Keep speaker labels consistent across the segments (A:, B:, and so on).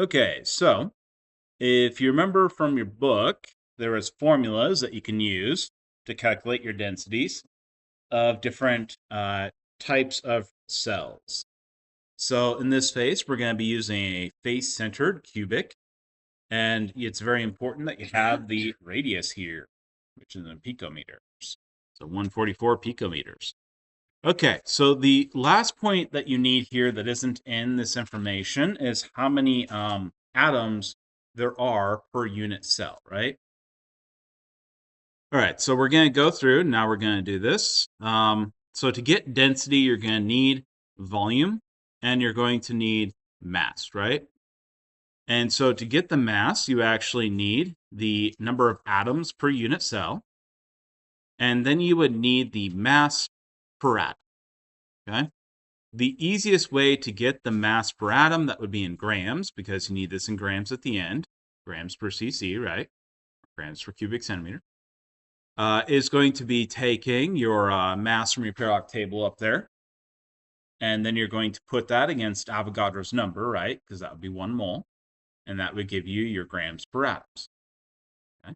A: Okay, so if you remember from your book, there was formulas that you can use to calculate your densities of different types of cells. So in this case, we're going to be using a face-centered cubic, and it's very important that you have the radius here, which is in picometers. So 144 picometers. Okay, so the last point that you need here that isn't in this information is how many atoms there are per unit cell, right? All right, so we're going to go through, now we're going to do this. So to get density, you're going to need volume, and you're going to need mass, right? And so to get the mass, you actually need the number of atoms per unit cell, and then you would need the mass per atom, okay? The easiest way to get the mass per atom, that would be in grams, because you need this in grams at the end, grams per cc, right? Grams per cubic centimeter, is going to be taking your mass from your periodic table up there, and then you're going to put that against Avogadro's number, right? Because that would be 1 mole, and that would give you your grams per atoms. Okay?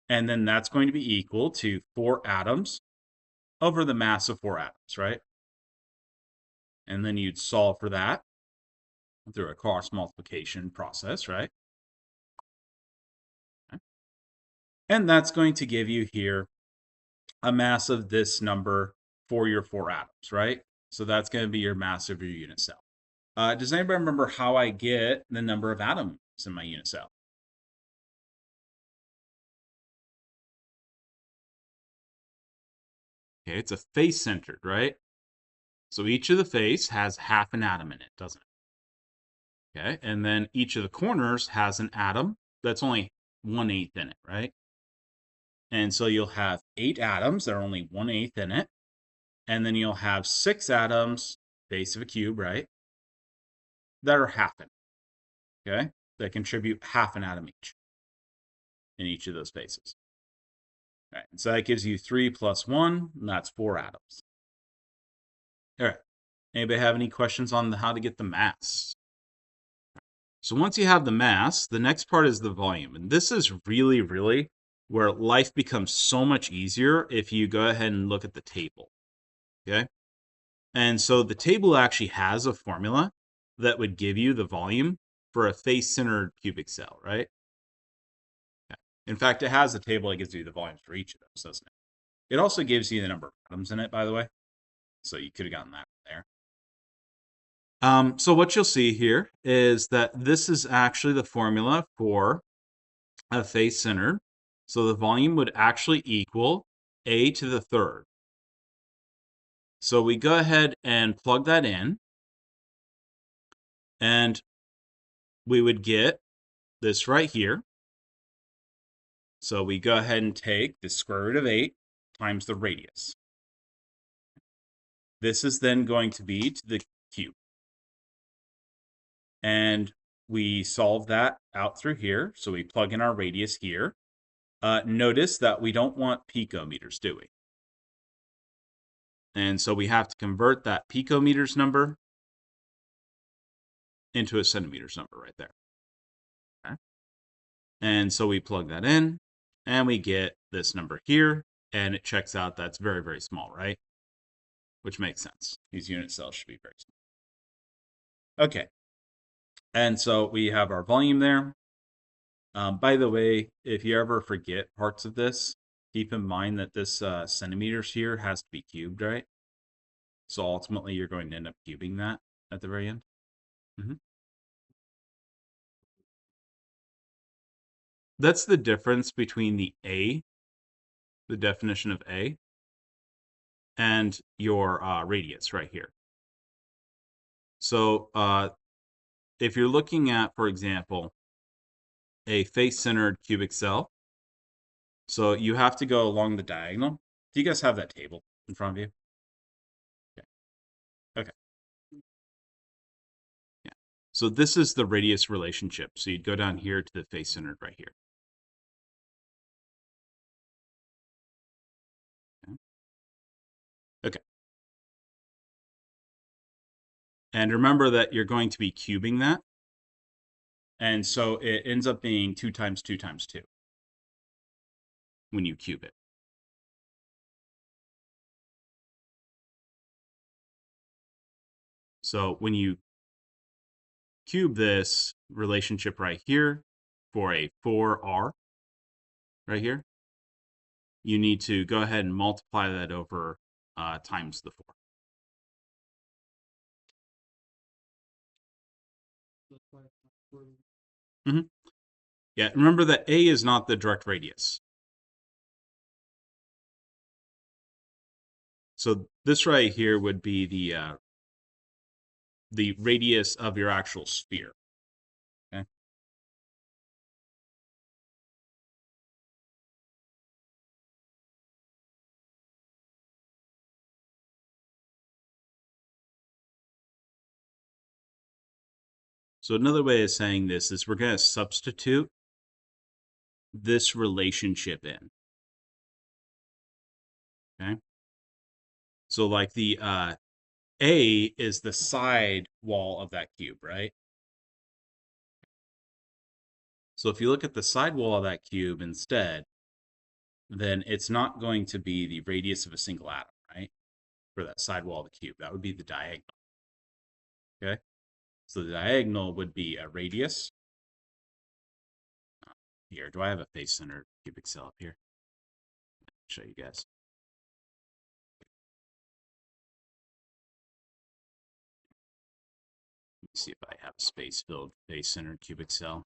A: And then that's going to be equal to 4 atoms over the mass of 4 atoms, right? And then you'd solve for that through a cross multiplication process, right? Okay. And that's going to give you here a mass of this number for your 4 atoms, right? So that's going to be your mass of your unit cell. Does anybody remember how I get the number of atoms in my unit cell? Okay, it's a face-centered, right? So each of the face has half an atom in it, doesn't it? Okay, and then each of the corners has an atom that's only 1/8 in it, right? And so you'll have 8 atoms that are only 1/8 in it, and then you'll have 6 atoms, base of a cube, right? That are half in it, okay? That contribute half an atom each in each of those faces. All right, so that gives you 3 plus 1, and that's 4 atoms. All right, anybody have any questions on how to get the mass? So once you have the mass, the next part is the volume. And this is really, really where life becomes so much easier if you go ahead and look at the table, okay? And so the table actually has a formula that would give you the volume for a face-centered cubic cell, right? Okay. In fact, it has a table that gives you the volumes for each of those, doesn't it? It also gives you the number of atoms in it, by the way. So you could have gotten that there. So what you'll see here is that this is actually the formula for a face-centered. So the volume would actually equal a to the third. So we go ahead and plug that in, and we would get this right here. So we go ahead and take the square root of 8 times the radius. This is then going to be to the cube. And we solve that out through here. So we plug in our radius here. Notice that we don't want picometers, do we? And so we have to convert that picometers number into a centimeters number right there. Okay. And so we plug that in, and we get this number here, and it checks out. That's very, very small, right? Which makes sense. These unit cells should be very small. Okay. And so we have our volume there. By the way, if you ever forget parts of this, keep in mind that this centimeters here has to be cubed, right? So ultimately, you're going to end up cubing that at the very end. That's the difference between the A, the definition of A, and your radius right here. So if you're looking at, for example, a face-centered cubic cell, so you have to go along the diagonal. Do you guys have that table in front of you? Okay. Yeah. So this is the radius relationship. So you'd go down here to the face-centered right here. Okay. And remember that you're going to be cubing that. And so it ends up being 2 times 2 times 2 when you cube it. So when you cube this relationship right here for a 4R right here, you need to go ahead and multiply that over times the 4. Mm-hmm. Yeah, remember that A is not the direct radius. So this right here would be the radius of your actual sphere. Okay. So another way of saying this is we're going to substitute this relationship in. Okay. So like the A is the side wall of that cube, right? So if you look at the side wall of that cube instead, then it's not going to be the radius of a single atom, right? For that side wall of the cube. That would be the diagonal. Okay. So the diagonal would be a radius. Here, do I have a face-centered cubic cell up here? Show you guys. Let me see if I have a space-filled face-centered cubic cell.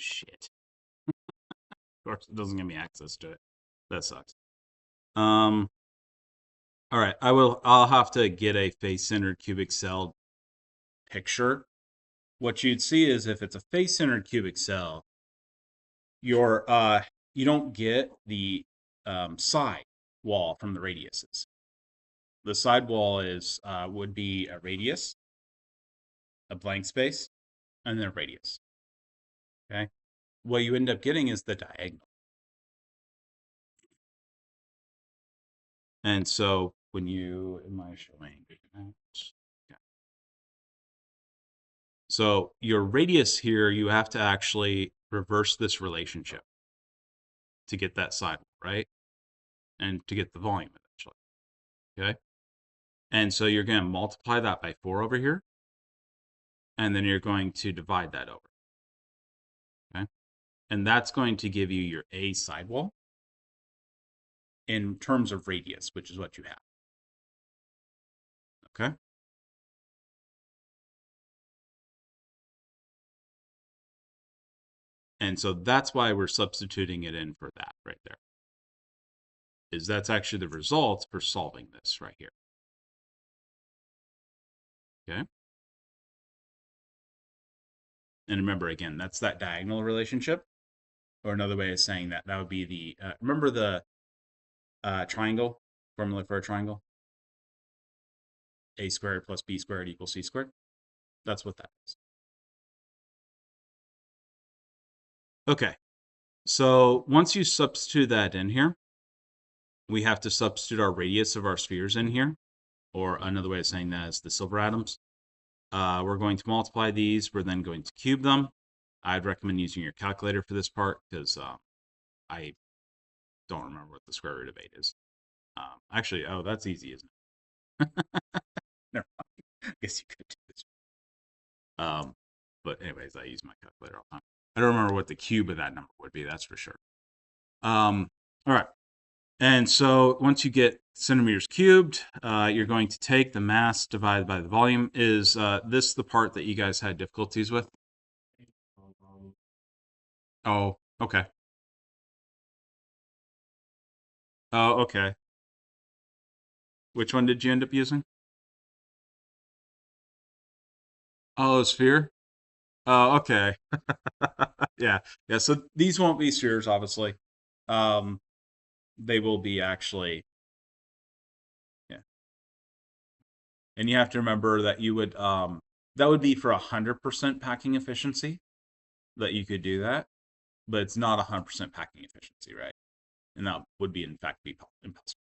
A: Shit. Of course, it doesn't give me access to it. That sucks. All right, I'll have to get a face-centered cubic cell picture. What you'd see is if it's a face-centered cubic cell, you don't get the side wall from the radiuses. The side wall is would be a radius, a blank space, and then a radius. Okay. What you end up getting is the diagonal. And so when you, am I showing? Yeah. So your radius here, you have to actually reverse this relationship to get that side, right? And to get the volume eventually. Okay. And so you're going to multiply that by 4 over here. And then you're going to divide that over. Okay. And that's going to give you your A sidewall in terms of radius, which is what you have. Okay. And so that's why we're substituting it in for that right there. Is that's actually the result for solving this right here. Okay. And remember, again, that's that diagonal relationship. Or another way of saying that, that would be the, remember the triangle, formula for a triangle? A squared plus B squared equals C squared. That's what that is. Okay. So once you substitute that in here, we have to substitute our radius of our spheres in here. Or another way of saying that is the silver atoms. We're going to multiply these. We're then going to cube them. I'd recommend using your calculator for this part because I don't remember what the square root of 8 is. Actually, oh, that's easy, isn't it? Never mind. I guess you could do this. But anyways, I use my calculator all the time. I don't remember what the cube of that number would be, that's for sure. All right. And so once you get centimeters cubed, you're going to take the mass divided by the volume. Is this the part that you guys had difficulties with? Oh, okay. Oh, okay. Which one did you end up using? Oh, sphere. Oh, okay. Yeah, yeah. So these won't be spheres, obviously. Um, they will be actually, yeah. And you have to remember that you would that would be for 100% packing efficiency that you could do that, but it's not 100% packing efficiency, right? And that would be in fact be impossible.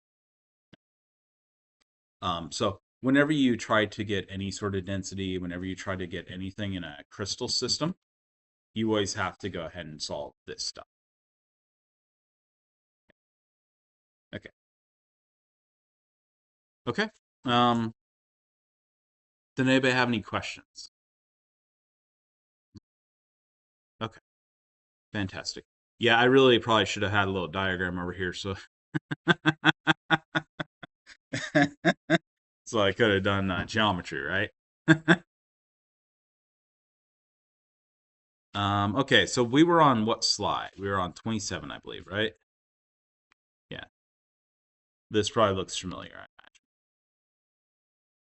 A: So whenever you try to get any sort of density, whenever you try to get anything in a crystal system, you always have to go ahead and solve this stuff. Okay. Okay. Um, did anybody have any questions? Okay. Fantastic. Yeah, I really probably should have had a little diagram over here, so so I could have done geometry, right? Okay, so we were on what slide? We were on 27, I believe, right? Yeah. This probably looks familiar, I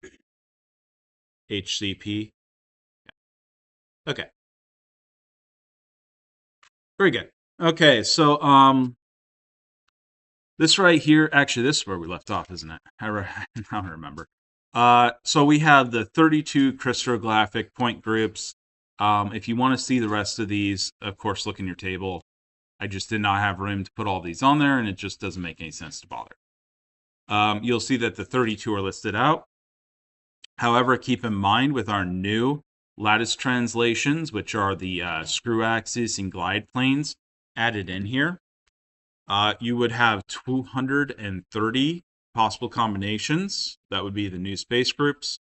A: imagine. HCP. Okay. Very good. Okay, so this right here, actually, this is where we left off, isn't it? I don't remember. So we have the 32 crystallographic point groups. If you want to see the rest of these, of course, look in your table. I just did not have room to put all these on there, and it just doesn't make any sense to bother. You'll see that the 32 are listed out. However, keep in mind with our new lattice translations, which are the screw axis and glide planes added in here, you would have 230 possible combinations. That would be the new space groups.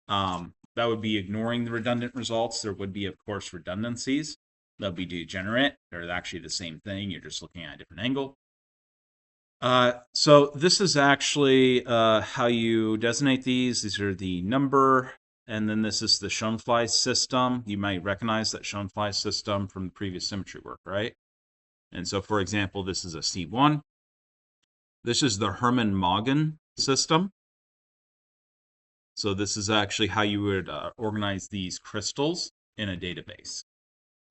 A: That would be ignoring the redundant results. There would be, of course, redundancies. They'll be degenerate. They're actually the same thing. You're just looking at a different angle. So this is actually how you designate these. These are the number, and then this is the Schoenfly system. You might recognize that Schoenfly system from the previous symmetry work, right? And so, for example, this is a C1. This is the Hermann-Magen system. So this is actually how you would organize these crystals in a database.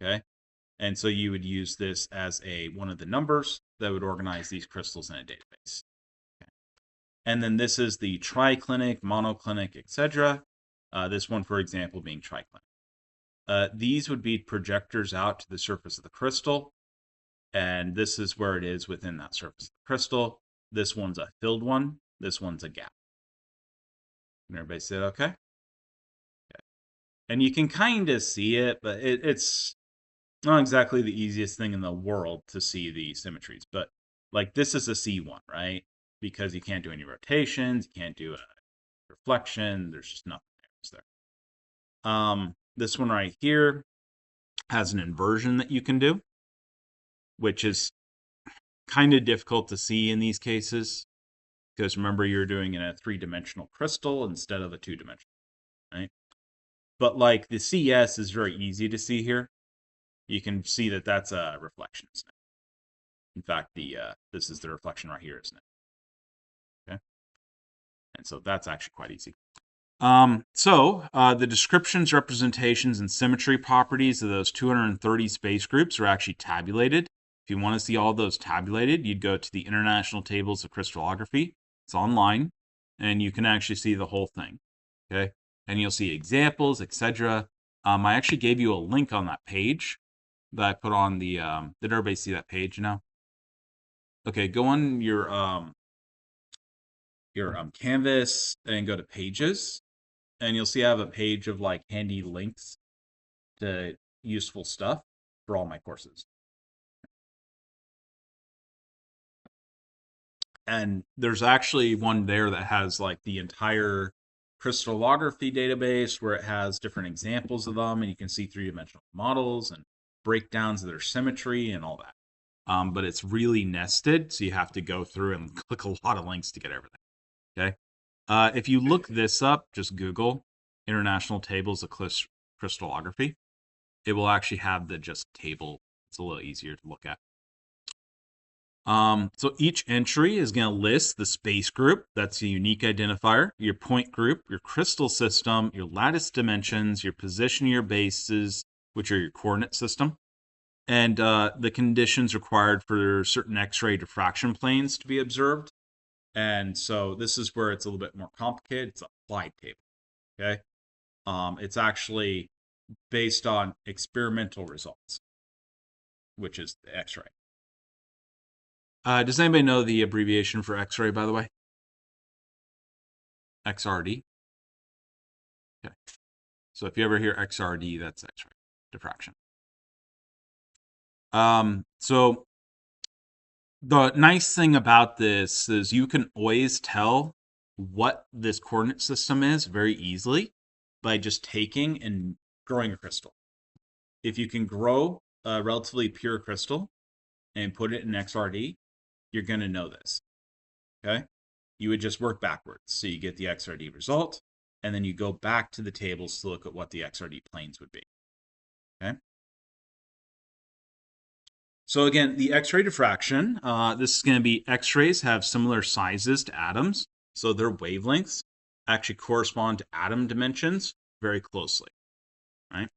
A: Okay, and so you would use this as one of the numbers that would organize these crystals in a database. Okay. And then this is the triclinic, monoclinic, etc. This one, for example, being triclinic. These would be projectors out to the surface of the crystal, and this is where it is within that surface of the crystal. This one's a filled one. This one's a gap. And everybody said okay? Okay. And you can kind of see it, but it's not exactly the easiest thing in the world to see the symmetries. But like this is a C1, right? Because you can't do any rotations, you can't do a reflection. There's just nothing there. This one right here has an inversion that you can do, which is kind of difficult to see in these cases because remember you're doing in a 3-dimensional crystal instead of a 2-dimensional, right? But like the CS is very easy to see here. You can see that that's a reflection. In fact, this is the reflection right here, isn't it? Okay, and so that's actually quite easy. The descriptions, representations, and symmetry properties of those 230 space groups are actually tabulated. If you want to see all those tabulated, you'd go to the International Tables of Crystallography. It's online, and you can actually see the whole thing. Okay, and you'll see examples, etc. I actually gave you a link on that page that I put on the. Did everybody see that page now? Okay, go on your Canvas and go to Pages, and you'll see I have a page of like handy links to useful stuff for all my courses. And there's actually one there that has like the entire crystallography database where it has different examples of them, and you can see 3-dimensional models and breakdowns of their symmetry and all that. But it's really nested, so you have to go through and click a lot of links to get everything. Okay. If you look this up, just Google International Tables of Crystallography. It will actually have the just table it's a little easier to look at. So each entry is going to list the space group, that's a unique identifier, your point group, your crystal system, your lattice dimensions, your position of your bases, which are your coordinate system, and the conditions required for certain X-ray diffraction planes to be observed. And so this is where it's a little bit more complicated. It's a applied table, okay? It's actually based on experimental results, which is the X-ray. Does anybody know the abbreviation for X-ray, by the way? XRD. Okay. So if you ever hear XRD, that's X-ray diffraction. So the nice thing about this is you can always tell what this coordinate system is very easily by just taking and growing a crystal. If you can grow a relatively pure crystal and put it in XRD, you're going to know this, okay? You would just work backwards. So you get the XRD result, and then you go back to the tables to look at what the XRD planes would be, okay? So again, the X-ray diffraction, this is going to be X-rays have similar sizes to atoms, so their wavelengths actually correspond to atom dimensions very closely, right?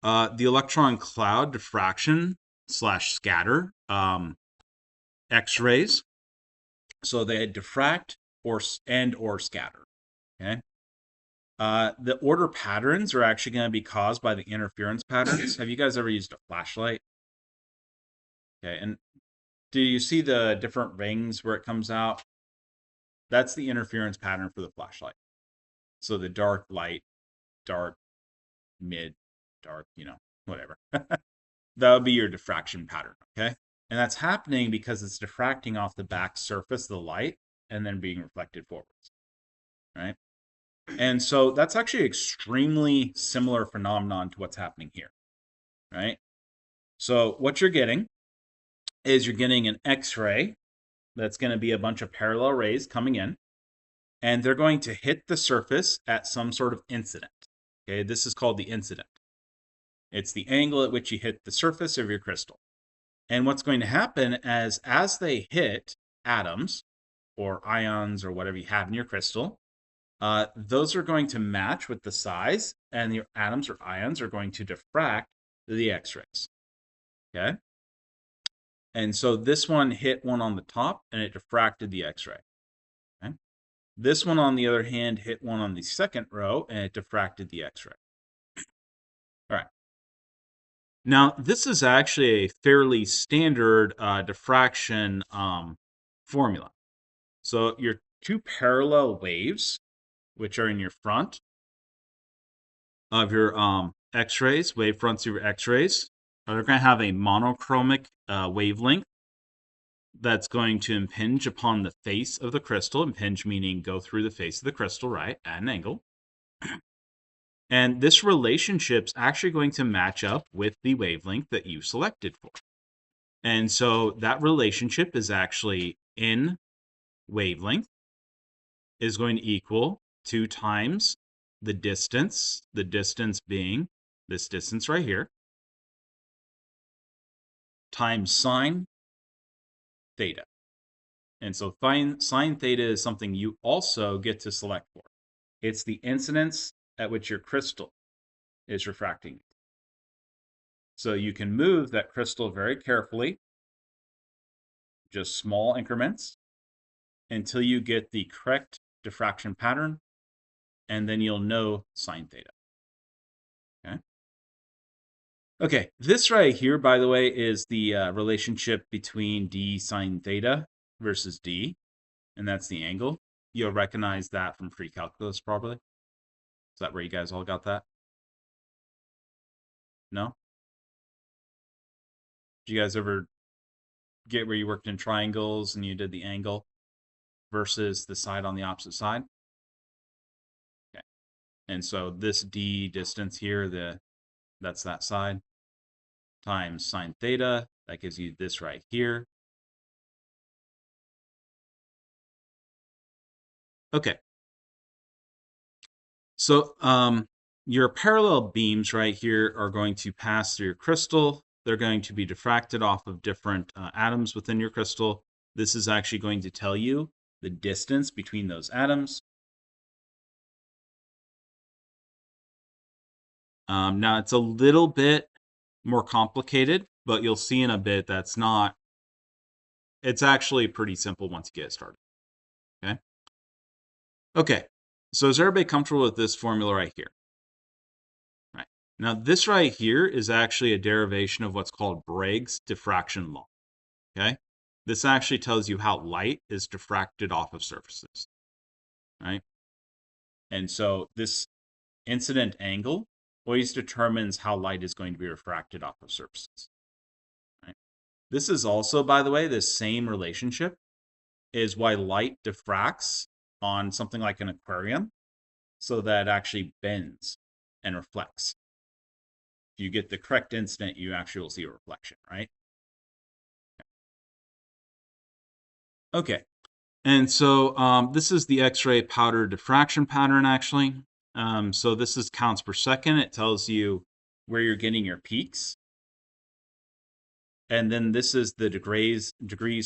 A: The electron cloud diffraction / scatter X-rays, so they diffract or scatter, okay? The order patterns are actually going to be caused by the interference patterns. Have you guys ever used a flashlight? Okay, and do you see the different rings where it comes out? That's the interference pattern for the flashlight. So the dark, light, dark, mid, dark, whatever. That would be your diffraction pattern, okay? And that's happening because it's diffracting off the back surface of the light and then being reflected forwards, right? And so that's actually an extremely similar phenomenon to what's happening here, right? So what you're getting is you're getting an X-ray that's going to be a bunch of parallel rays coming in, and they're going to hit the surface at some sort of incident. Okay, this is called the incident. It's the angle at which you hit the surface of your crystal. And what's going to happen as they hit atoms or ions or whatever you have in your crystal, those are going to match with the size, and your atoms or ions are going to diffract the X-rays. Okay? And so this one hit one on the top, and it diffracted the X-ray. Okay? This one, on the other hand, hit one on the second row, and it diffracted the X-ray. All right. Now, this is actually a fairly standard diffraction formula. So your two parallel waves, which are in your front of your X-rays, wavefronts of your X-rays, they're going to have a monochromic wavelength that's going to impinge upon the face of the crystal. Impinge meaning go through the face of the crystal, right, at an angle. And this relationship's actually going to match up with the wavelength that you selected for. And so that relationship is actually in wavelength is going to equal 2 times the distance being this distance right here, times sine theta. And so sine theta is something you also get to select for. It's the incidence at which your crystal is refracting. So you can move that crystal very carefully, just small increments, until you get the correct diffraction pattern, and then you'll know sine theta. Okay, this right here, by the way, is the relationship between d sine theta versus d, and that's the angle. You'll recognize that from pre-calculus probably. Is that where you guys all got that? No? Did you guys ever get where you worked in triangles and you did the angle versus the side on the opposite side? Okay. And so this d distance here, that's that side, times sine theta, that gives you this right here. Okay. So your parallel beams right here are going to pass through your crystal, They're going to be diffracted off of different atoms within your crystal. This is actually going to tell you the distance between those atoms. Now, it's a little bit more complicated, but you'll see in a bit that's not. It's actually pretty simple once you get started. Okay. Okay. So is everybody comfortable with this formula right here? Right. Now, this right here is actually a derivation of what's called Bragg's diffraction law. Okay. This actually tells you how light is diffracted off of surfaces. Right. And so this incident angle always determines how light is going to be refracted off of surfaces. Right. This is also, by the way, this same relationship is why light diffracts on something like an aquarium so that it actually bends and reflects. If you get the correct incident, you actually will see a reflection, right? Okay. And so this is the X-ray powder diffraction pattern, actually. So this is counts per second. It tells you where you're getting your peaks. And then this is the degrees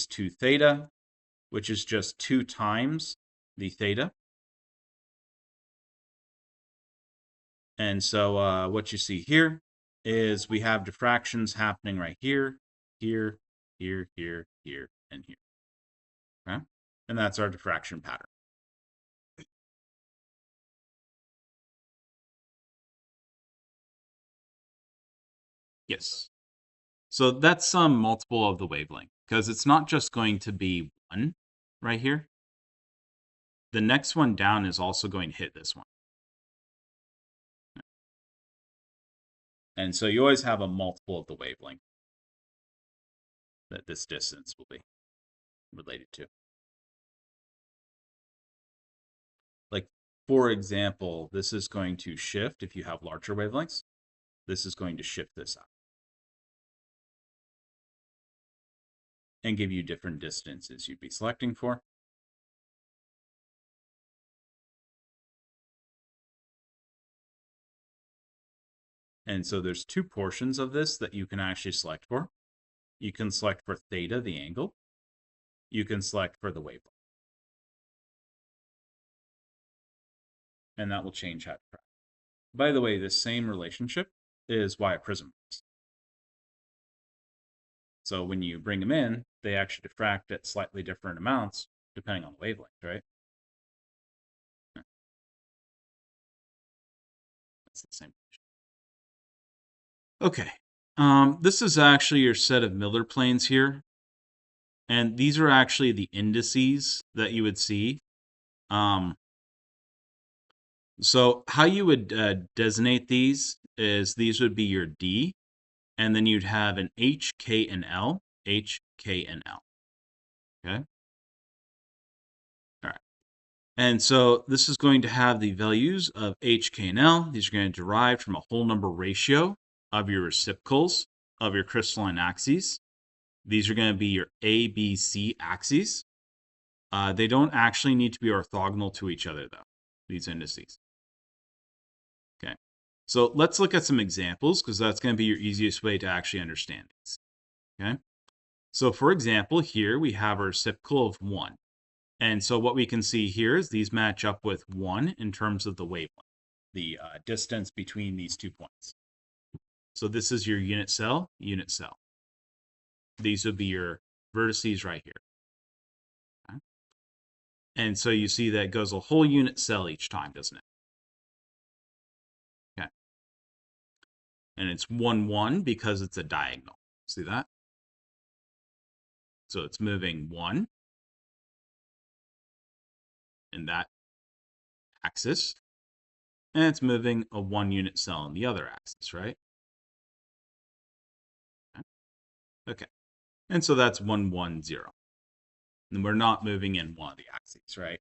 A: to theta, which is just 2 times the theta. And so what you see here is we have diffractions happening right here, here, here, here, here, and here. Okay? And that's our diffraction pattern. Yes. So that's some multiple of the wavelength, because it's not just going to be one right here. The next one down is also going to hit this one. And so you always have a multiple of the wavelength that this distance will be related to. Like, for example, this is going to shift if you have larger wavelengths. This is going to shift this up and give you different distances you'd be selecting for. And so there's 2 portions of this that you can actually select for. You can select for theta, the angle. You can select for the wavelength. And that will change how to track. By the way, this same relationship is why a prism works. So when you bring them in, they actually diffract at slightly different amounts depending on the wavelength, right? That's the same. Okay. This is actually your set of Miller planes here. And these are actually the indices that you would see. So how you would designate these is these would be your D, and then you'd have an H, K, and L, H, K, and L. Okay? All right. And so this is going to have the values of H, K, and L. These are going to derive from a whole number ratio of your reciprocals of your crystalline axes. These are going to be your A, B, C axes. They don't actually need to be orthogonal to each other, though, these indices. Okay, so let's look at some examples, because that's going to be your easiest way to actually understand these. Okay, so for example, here we have a reciprocal of 1. And so what we can see here is these match up with 1 in terms of the wavelength, the distance between these 2 points. So this is your unit cell, unit cell. These would be your vertices right here. Okay. And so you see that it goes a whole unit cell each time, doesn't it? Okay. And it's 1, 1 because it's a diagonal. See that? So it's moving 1 in that axis, and it's moving a 1 unit cell in the other axis, right? Okay. And so that's 1, 1, 0. And we're not moving in one of the axes, right?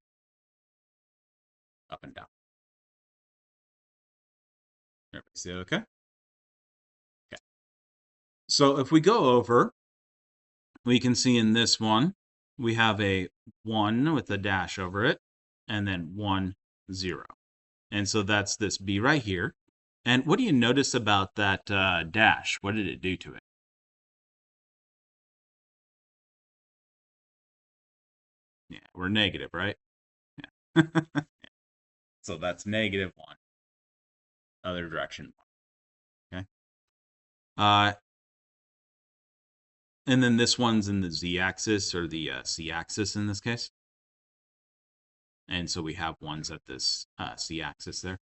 A: Up and down. Everybody see it okay? Okay. So if we go over, we can see in this one, we have a 1 with a dash over it, and then 1, 0. And so that's this B right here. And what do you notice about that dash? What did it do to it? We're negative, right? Yeah. So that's -1. Other direction. Okay. And then this one's in the z-axis or the c-axis in this case. And so we have ones at this c-axis there.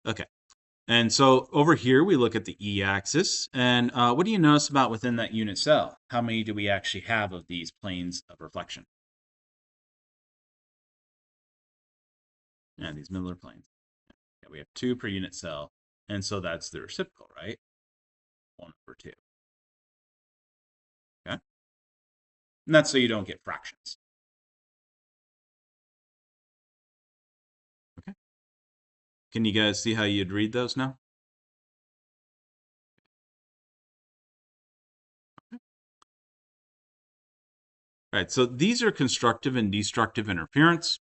A: Okay. And so over here, we look at the e-axis. And what do you notice about within that unit cell? How many do we actually have of these planes of reflection? Yeah, these Miller planes. Yeah, we have 2 per unit cell. And so that's the reciprocal, right? 1/2. Okay. And that's so you don't get fractions. Okay. Can you guys see how you'd read those now? All right, so these are constructive and destructive interference.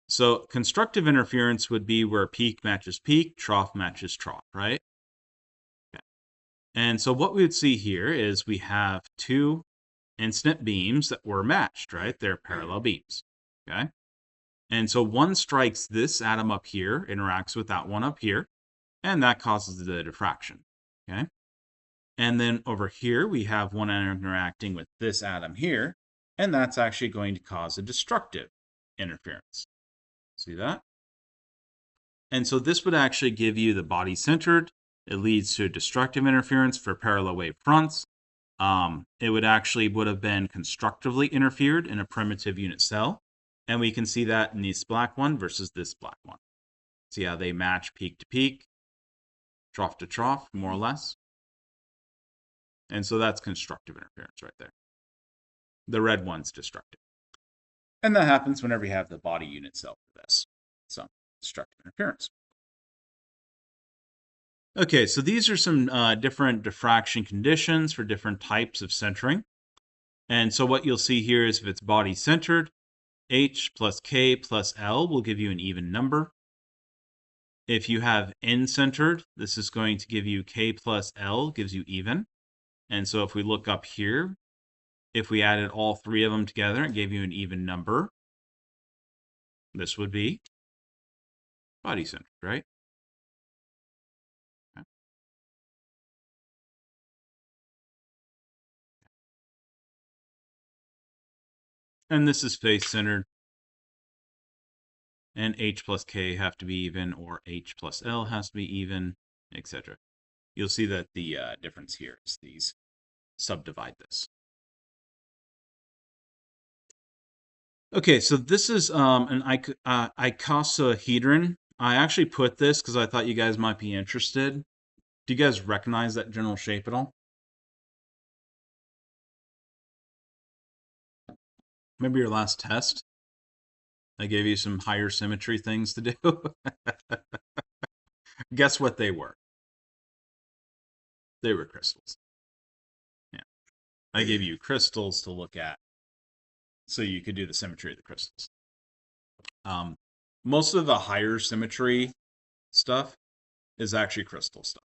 A: So constructive interference would be where peak matches peak, trough matches trough, right? Okay. And so what we would see here is we have 2 incident beams that were matched, right? They're parallel beams, okay? And so one strikes this atom up here, interacts with that one up here, and that causes the diffraction, okay? And then over here, we have one atom interacting with this atom here, and that's actually going to cause a destructive interference. See that? And so this would actually give you the body centered. It leads to destructive interference for parallel wave fronts. It would have been constructively interfered in a primitive unit cell. And we can see that in this black one versus this black one. See how they match peak to peak, trough to trough, more or less. And so that's constructive interference right there. The red one's destructive. And that happens whenever you have the body unit cell for this. So, destructive interference. Okay, so these are some different diffraction conditions for different types of centering. And so what you'll see here is if it's body centered, H plus K plus L will give you an even number. If you have N centered, this is going to give you K plus L, gives you even. And so if we look up here, if we added all 3 of them together and gave you an even number, this would be body centered, right? Okay. And this is face centered. And H plus K have to be even, or H plus L has to be even, etc. You'll see that the difference here is these subdivide this. Okay, so this is an icosahedron. I actually put this because I thought you guys might be interested. Do you guys recognize that general shape at all? Maybe your last test? I gave you some higher symmetry things to do. Guess what they were? They were crystals. Yeah. I gave you crystals to look at so you could do the symmetry of the crystals. Most of the higher symmetry stuff is actually crystal stuff.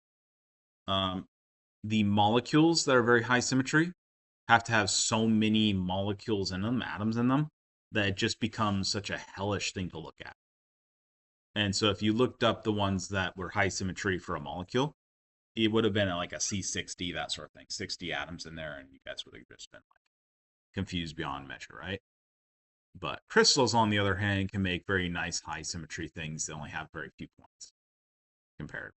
A: The molecules that are very high symmetry have to have so many molecules in them, atoms in them, that it just becomes such a hellish thing to look at. And so if you looked up the ones that were high symmetry for a molecule, it would have been like a C60, that sort of thing, 60 atoms in there, and you guys would have just been like confused beyond measure, right? But crystals, on the other hand, can make very nice high symmetry things. They only have very few points compared.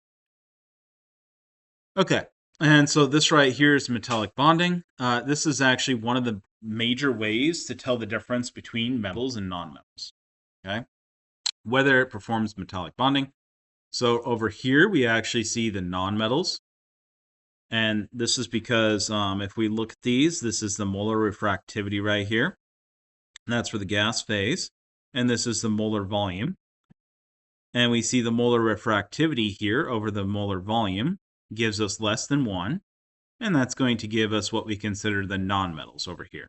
A: Okay, and so this right here is metallic bonding. This is actually one of the major ways to tell the difference between metals and nonmetals. Okay, whether it performs metallic bonding. So over here, we actually see the nonmetals. And this is because if we look at these, this is the molar refractivity right here. And that's for the gas phase. And this is the molar volume. And we see the molar refractivity here over the molar volume gives us less than 1. And that's going to give us what we consider the nonmetals over here.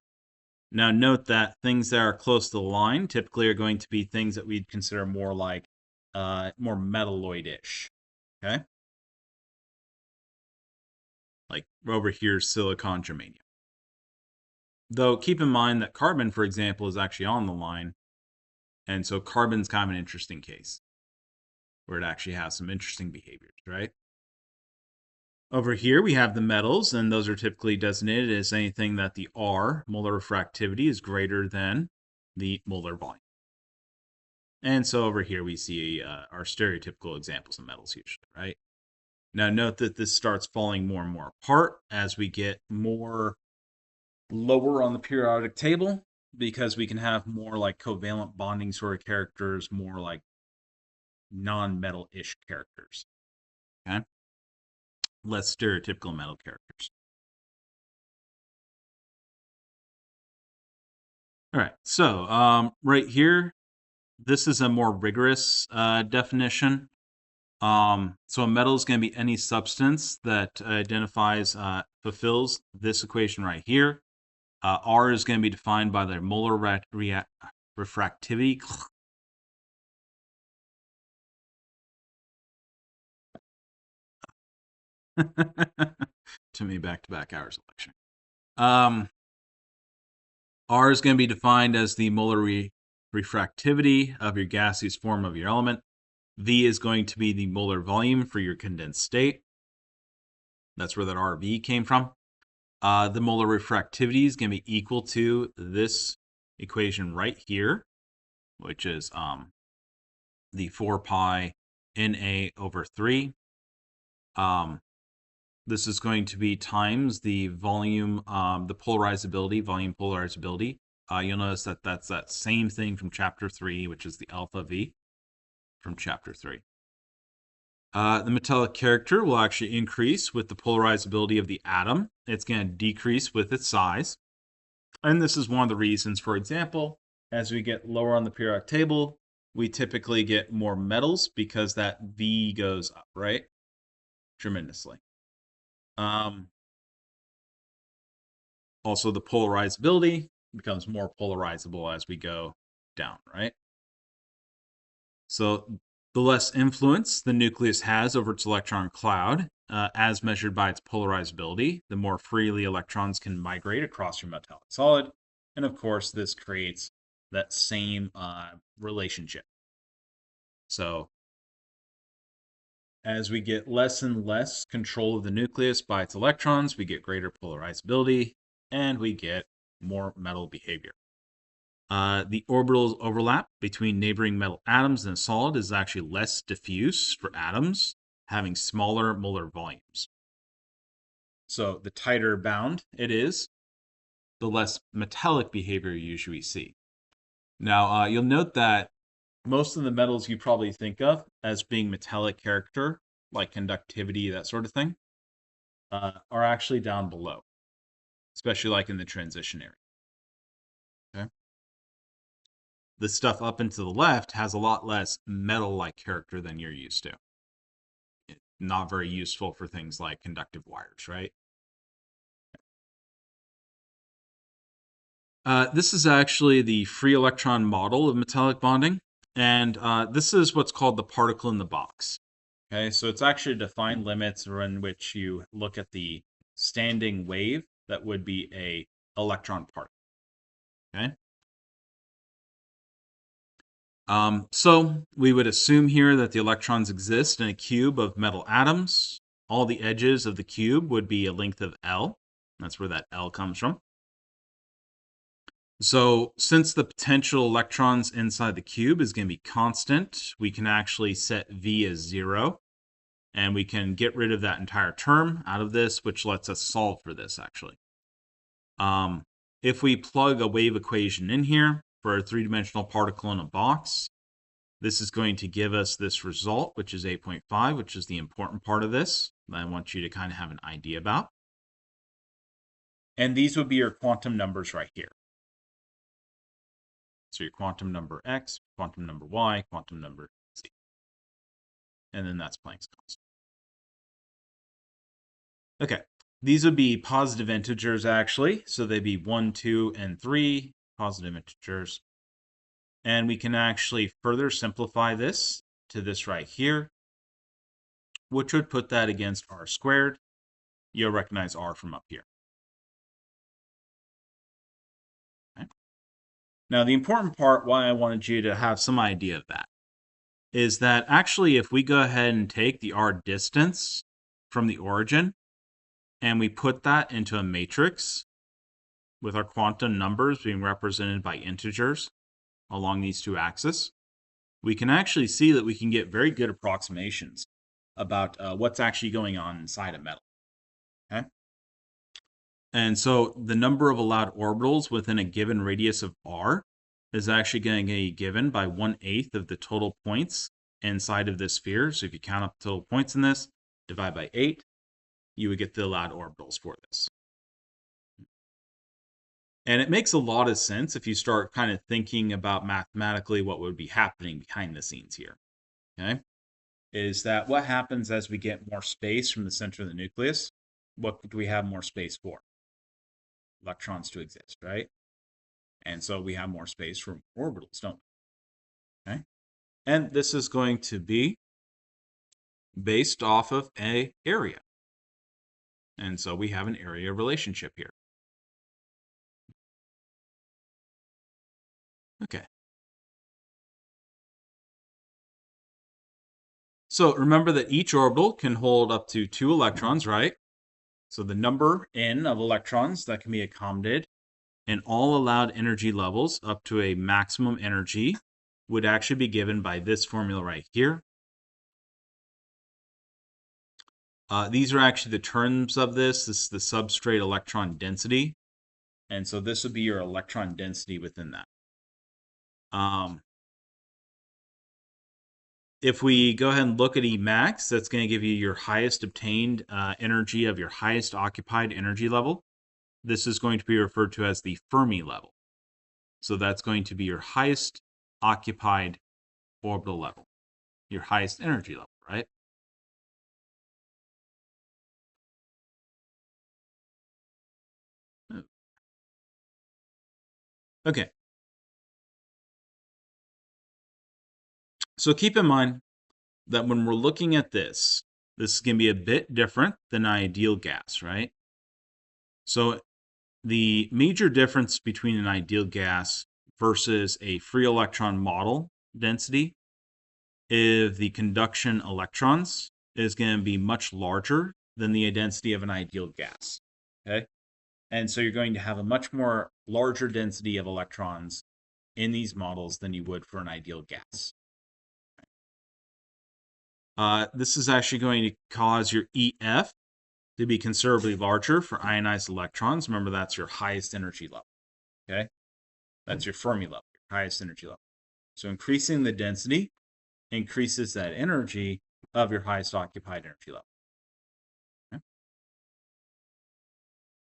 A: Now note that things that are close to the line typically are going to be things that we'd consider more like more metalloid-ish. Okay? Like over here, silicon, germanium. Though keep in mind that carbon, for example, is actually on the line. And so carbon's kind of an interesting case where it actually has some interesting behaviors, right? Over here, we have the metals, and those are typically designated as anything that the R, molar refractivity, is greater than the molar volume. And so over here, we see our stereotypical examples of metals usually, right? Now, note that this starts falling more and more apart as we get more lower on the periodic table, because we can have more like covalent bonding sort of characters, more like non-metal-ish characters, okay? Less stereotypical metal characters. All right, so right here, this is a more rigorous definition. So a metal is going to be any substance that identifies, fulfills this equation right here. R is going to be defined by their molar refractivity. To me, back-to-back hours of lecture. R is going to be defined as the molar refractivity of your gaseous form of your element. V is going to be the molar volume for your condensed state. That's where that RV came from. The molar refractivity is going to be equal to this equation right here, which is the 4 pi Na over 3. This is going to be times the volume, the polarizability, volume polarizability. You'll notice that that's that same thing from chapter 3, which is the alpha V from chapter 3. The metallic character will actually increase with the polarizability of the atom. It's going to decrease with its size. And this is one of the reasons, for example, as we get lower on the periodic table, we typically get more metals because that V goes up, right? Tremendously. Also, the polarizability becomes more polarizable as we go down, right? So the less influence the nucleus has over its electron cloud, as measured by its polarizability, the more freely electrons can migrate across your metallic solid. And of course, this creates that same relationship. So as we get less and less control of the nucleus by its electrons, we get greater polarizability, and we get more metal behavior. The orbital overlap between neighboring metal atoms in a solid is actually less diffuse for atoms having smaller molar volumes. So the tighter bound it is, the less metallic behavior you usually see. Now, you'll note that most of the metals you probably think of as being metallic character, like conductivity, that sort of thing, are actually down below, especially like in the transition area. Okay. The stuff up and to the left has a lot less metal-like character than you're used to. Not very useful for things like conductive wires, right? This is actually the free electron model of metallic bonding, and this is what's called the particle in the box. Okay, so it's actually defined limits in which you look at the standing wave that would be a electron particle. Okay. So we would assume here that the electrons exist in a cube of metal atoms. All the edges of the cube would be a length of L. That's where that L comes from. So since the potential electrons inside the cube is going to be constant, we can actually set V as 0. And we can get rid of that entire term out of this, which lets us solve for this, actually. If we plug a wave equation in here for a three-dimensional particle in a box, this is going to give us this result, which is 8.5, which is the important part of this that I want you to kind of have an idea about. And these would be your quantum numbers right here. So your quantum number X, quantum number Y, quantum number Z. And then that's Planck's constant. Okay, these would be positive integers actually. So they'd be 1, 2, and 3 positive integers. And we can actually further simplify this to this right here, which would put that against r squared. You'll recognize r from up here. Now, the important part, why I wanted you to have some idea of that, is that actually, if we go ahead and take the r distance from the origin and we put that into a matrix with our quantum numbers being represented by integers along these two axes, we can actually see that we can get very good approximations about what's actually going on inside a metal. Okay? And so the number of allowed orbitals within a given radius of r is actually going to be given by 1/8 of the total points inside of this sphere. So if you count up the total points in this, divide by 8, you would get the allowed orbitals for this. And it makes a lot of sense if you start kind of thinking about mathematically what would be happening behind the scenes here. Okay? Is that what happens as we get more space from the center of the nucleus? What do we have more space for? Electrons to exist, right? And so we have more space for orbitals, don't we? Okay? And this is going to be based off of an area. And so we have an area relationship here. Okay. So remember that each orbital can hold up to 2 electrons, right? So the number n of electrons that can be accommodated and all allowed energy levels up to a maximum energy would actually be given by this formula right here. These are actually the terms of this. This is the substrate electron density. And so this would be your electron density within that. If we go ahead and look at Emax, that's going to give you your highest obtained energy of your highest occupied energy level. This is going to be referred to as the Fermi level. So that's going to be your highest occupied orbital level, your highest energy level, right? Okay. So keep in mind that when we're looking at this, this is going to be a bit different than an ideal gas, right? So the major difference between an ideal gas versus a free electron model density is the conduction electrons is going to be much larger than the density of an ideal gas. Okay? And so you're going to have a much more larger density of electrons in these models than you would for an ideal gas. This is actually going to cause your EF to be considerably larger for ionized electrons. Remember, that's your highest energy level. Okay? That's your Fermi level, your highest energy level. So increasing the density increases that energy of your highest occupied energy level. Okay?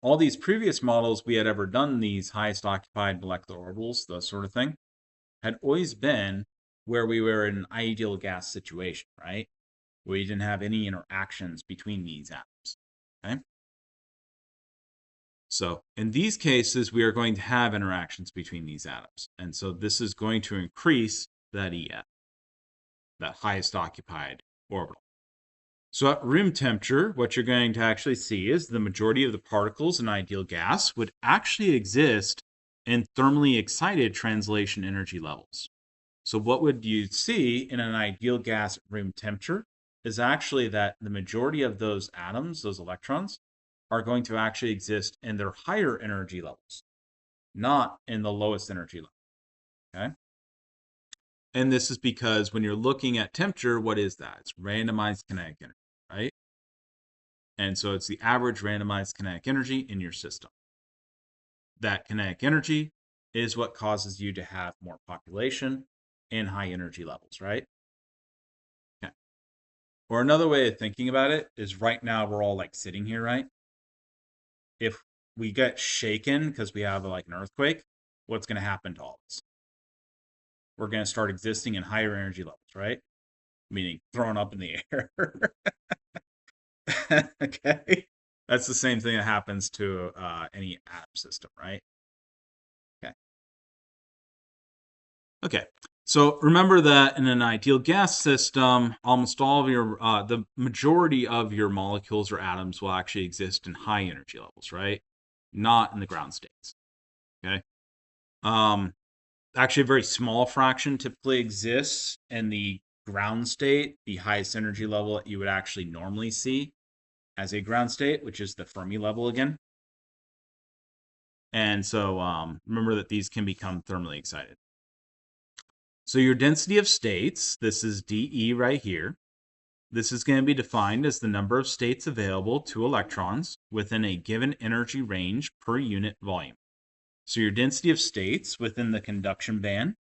A: All these previous models we had ever done, these highest occupied molecular orbitals, those sort of thing, had always been where we were in an ideal gas situation, right? Where you didn't have any interactions between these atoms. Okay? So in these cases, we are going to have interactions between these atoms. And so this is going to increase that EF, that highest occupied orbital. So at room temperature, what you're going to actually see is the majority of the particles in ideal gas would actually exist in thermally excited translation energy levels. So what would you see in an ideal gas at room temperature is actually that the majority of those atoms, those electrons, are going to actually exist in their higher energy levels, not in the lowest energy level. Okay? And this is because when you're looking at temperature, what is that? It's randomized kinetic energy, right? And so it's the average randomized kinetic energy in your system. That kinetic energy is what causes you to have more population in high energy levels, right? Okay. Or another way of thinking about it is right now we're all like sitting here, right? If we get shaken because we have like an earthquake, what's going to happen to all of us? We're going to start existing in higher energy levels, right? Meaning thrown up in the air. Okay. That's the same thing that happens to any atom system, right? Okay. Okay. So remember that in an ideal gas system, almost all of your, the majority of your molecules or atoms will actually exist in high energy levels, right? Not in the ground states. Okay. actually a very small fraction typically exists in the ground state, the highest energy level that you would actually normally see as a ground state, which is the Fermi level again. And so remember that these can become thermally excited. So your density of states, this is dE right here. This is going to be defined as the number of states available to electrons within a given energy range per unit volume. So your density of states within the conduction band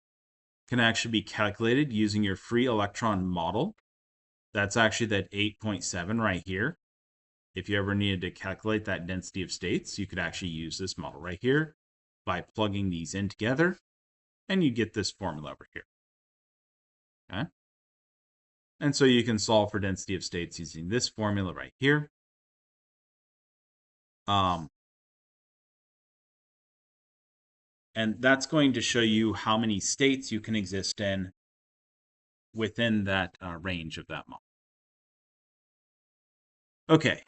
A: can actually be calculated using your free electron model. That's actually that 8.7 right here. If you ever needed to calculate that density of states, you could actually use this model right here by plugging these in together, and you get this formula over here. Okay? And so you can solve for density of states using this formula right here. And that's going to show you how many states you can exist in within that range of that model. Okay,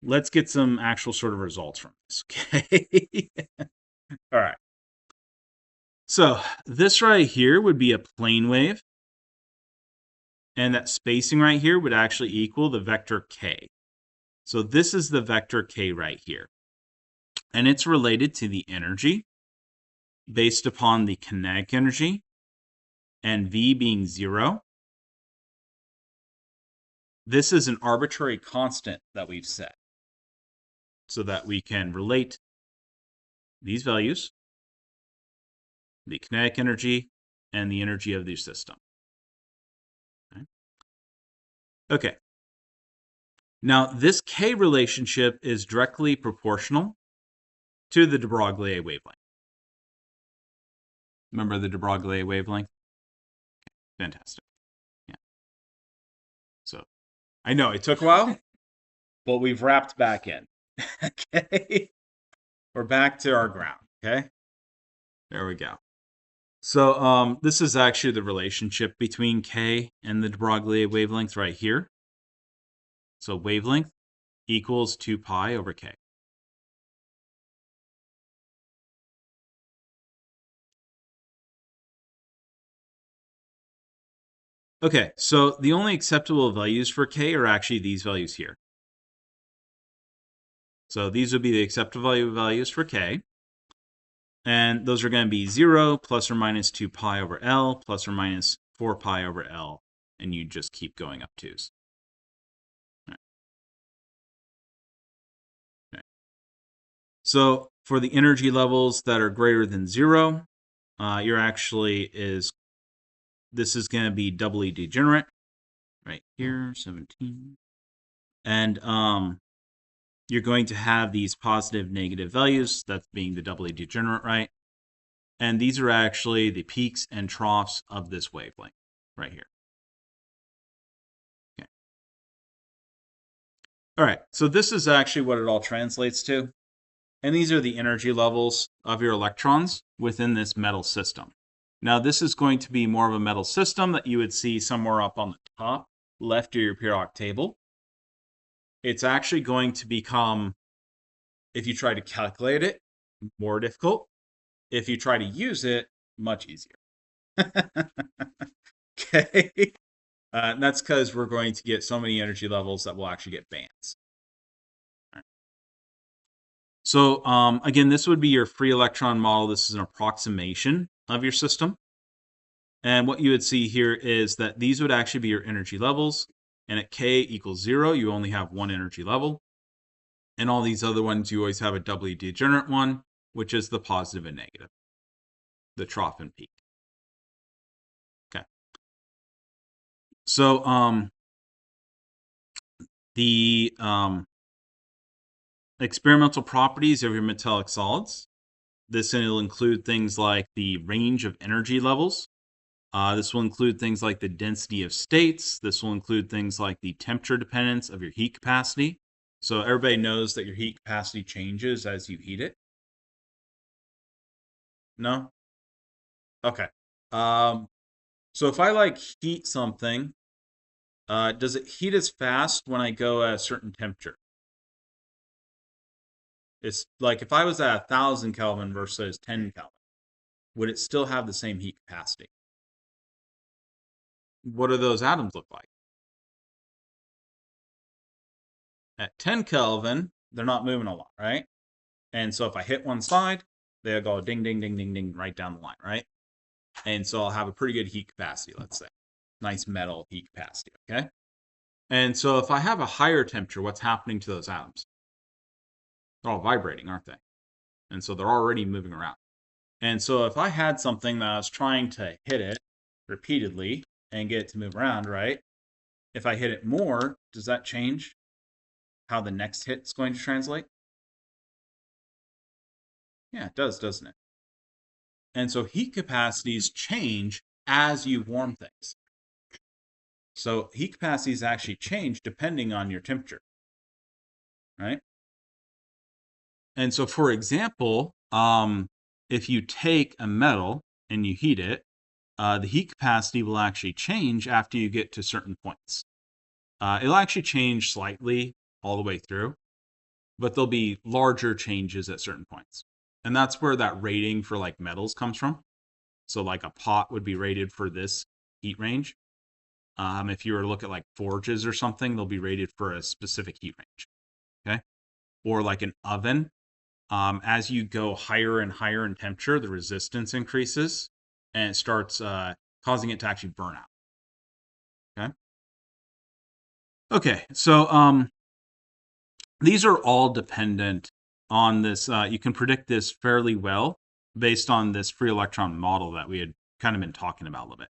A: let's get some actual sort of results from this, okay? All right. So this right here would be a plane wave. And that spacing right here would actually equal the vector k. So this is the vector k right here. And it's related to the energy based upon the kinetic energy and V being 0. This is an arbitrary constant that we've set so that we can relate these values, the kinetic energy and the energy of the system. Okay. Now, this K relationship is directly proportional to the de Broglie wavelength. Remember the de Broglie wavelength? Okay, fantastic. Yeah. So, I know it took a while, but we've wrapped back in. Okay. We're back to our ground. Okay. There we go. So, this is actually the relationship between K and the de Broglie wavelength right here. So wavelength equals 2 pi over K. Okay, so the only acceptable values for K are actually these values here. So these would be the acceptable values for K. And those are going to be 0 plus or minus 2 pi over L plus or minus 4 pi over L. And you just keep going up 2's. Okay. So for the energy levels that are greater than 0, you're actually this is going to be doubly degenerate right here, 17. And you're going to have these positive, negative values, that's being the doubly degenerate, right? And these are actually the peaks and troughs of this wavelength right here. Okay. All right, so this is actually what it all translates to. And these are the energy levels of your electrons within this metal system. Now, this is going to be more of a metal system that you would see somewhere up on the top left of your periodic table. It's actually going to become, if you try to calculate it, more difficult. If you try to use it, much easier. Okay. And that's because we're going to get so many energy levels that we'll actually get bands. Right. So again, this would be your free electron model. This is an approximation of your system. And what you would see here is that these would actually be your energy levels. And at K equals 0, you only have one energy level. And all these other ones, you always have a doubly degenerate one, which is the positive and negative, the trough and peak. Okay. So the experimental properties of your metallic solids. This will include things like the range of energy levels. This will include things like the density of states. This will include things like the temperature dependence of your heat capacity. So everybody knows that your heat capacity changes as you heat it. No? Okay. So if I heat something, does it heat as fast when I go at a certain temperature? It's like if I was at 1,000 Kelvin versus 10 Kelvin, would it still have the same heat capacity? What do those atoms look like? At 10 Kelvin, they're not moving a lot, right? And so if I hit one side, they'll go ding, ding, ding, ding, ding right down the line, right? And so I'll have a pretty good heat capacity, let's say. Nice metal heat capacity, okay? And so if I have a higher temperature, what's happening to those atoms? They're all vibrating, aren't they? And so they're already moving around. And so if I had something that I was trying to hit it repeatedly and get it to move around, right? If I hit it more, does that change how the next hit is going to translate? Yeah, it does, doesn't it? And so heat capacities change as you warm things. So heat capacities actually change depending on your temperature, right? And so, for example, if you take a metal and you heat it, the heat capacity will actually change after you get to certain points. It'll actually change slightly all the way through, but there'll be larger changes at certain points. And that's where that rating for like metals comes from. So like a pot would be rated for this heat range. If you were to look at like forges or something, they'll be rated for a specific heat range. Okay. Or like an oven, as you go higher and higher in temperature, the resistance increases and it starts causing it to actually burn out. Okay. Okay. So these are all dependent on this. You can predict this fairly well based on this free electron model that we had kind of been talking about a little bit.